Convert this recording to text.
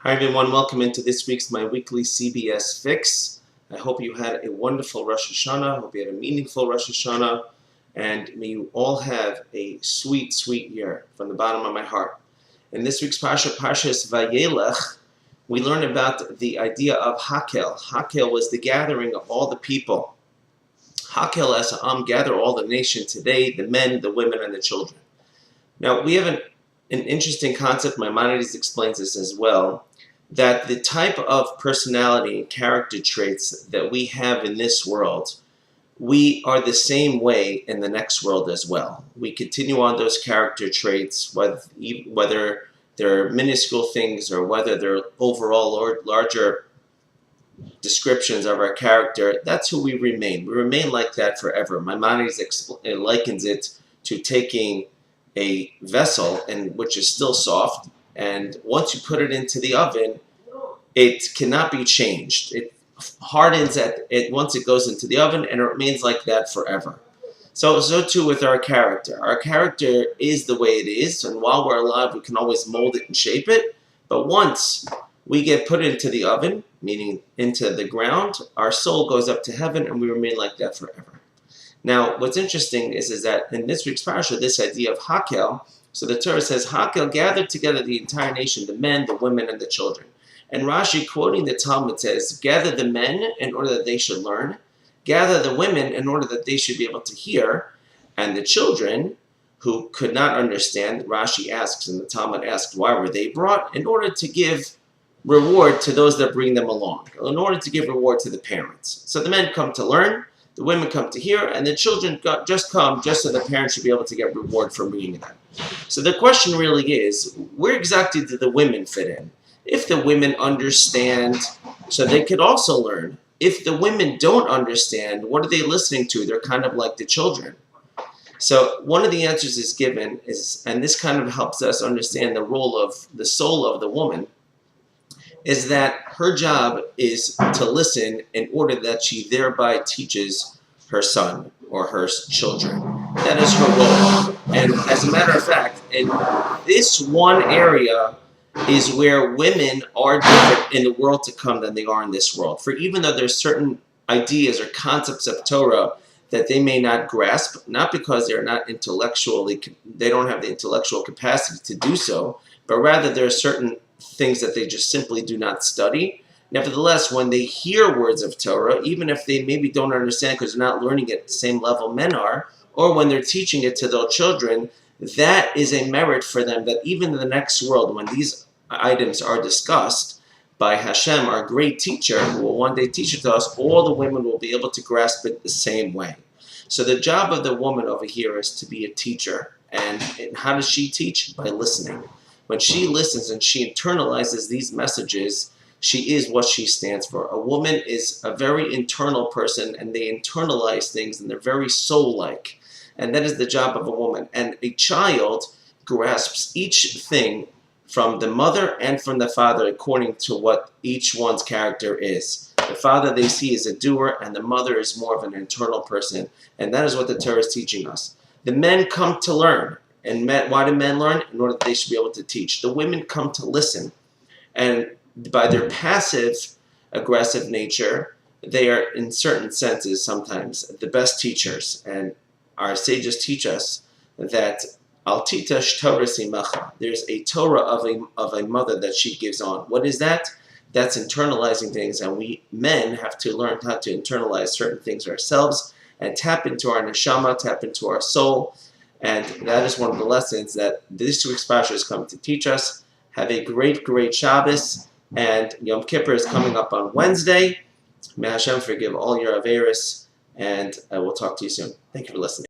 Hi everyone, welcome into this week's My Weekly CBS Fix. I hope you had a wonderful Rosh Hashanah. I hope you had a meaningful Rosh Hashanah. And may you all have a sweet, sweet year from the bottom of my heart. In this week's Parsha, Parshas Vayelech, we learn about the idea of Hakel. Hakel was the gathering of all the people. Hakel as gather all the nation today, the men, the women, and the children. Now, we have an interesting concept. Maimonides explains this as well, that the type of personality and character traits that we have in this world, we are the same way in the next world as well. We continue on those character traits, whether they're minuscule things or whether they're overall or larger descriptions of our character. That's who we remain. We remain like that forever. Maimonides likens it to taking a vessel, which is still soft, and once you put it into the oven, it cannot be changed. It hardens once it goes into the oven, and it remains like that forever. So too with our character. Our character is the way it is, and while we're alive, we can always mold it and shape it. But once we get put into the oven, meaning into the ground, our soul goes up to heaven, and we remain like that forever. Now, what's interesting is that in this week's parasha, this idea of Hakel, so the Torah says, Hakel gathered together the entire nation, the men, the women, and the children. And Raje, quoting the Talmud, says, gather the men in order that they should learn, gather the women in order that they should be able to hear, and the children who could not understand, Rashi asks, and the Talmud asks, why were they brought? In order to give reward to those that bring them along, in order to give reward to the parents. So the men come to learn, the women come to hear, and the children just come just so the parents should be able to get reward for bringing them. So the question really is, where exactly do the women fit in? If the women understand, so they could also learn. If the women don't understand, what are they listening to? They're kind of like the children. So one of the answers is given, and this kind of helps us understand the role of the soul of the woman, is that her job is to listen in order that she thereby teaches her son or her children. That is her role. And as a matter of fact, in this one area is where women are different in the world to come than they are in this world. For even though there's certain ideas or concepts of Torah that they may not grasp, not because they don't have the intellectual capacity to do so, but rather there are certain things that they just simply do not study. Nevertheless, when they hear words of Torah, even if they maybe don't understand because they're not learning it at the same level men are, or when they're teaching it to their children, that is a merit for them, that even in the next world, when these items are discussed by Hashem, our great teacher, who will one day teach it to us, all the women will be able to grasp it the same way. So the job of the woman over here is to be a teacher. And how does she teach? By listening. When she listens and she internalizes these messages, she is what she stands for. A woman is a very internal person, and they internalize things, and they're very soul-like. And that is the job of a woman. And a child grasps each thing from the mother and from the father according to what each one's character is. The father they see is a doer, and the mother is more of an internal person. And that is what the Torah is teaching us. The men come to learn. And why do men learn? In order that they should be able to teach. The women come to listen. And by their passive, aggressive nature, they are, in certain senses, sometimes the best teachers. And our sages teach us that Al titash Torah simacha. There's a Torah of a mother that she gives on. What is that? That's internalizing things. And we men have to learn how to internalize certain things ourselves and tap into our neshama, tap into our soul. And that is one of the lessons that this week's Parsha has come to teach us. Have a great, great Shabbos. And Yom Kippur is coming up on Wednesday. May Hashem forgive all your averis. And I will talk to you soon. Thank you for listening.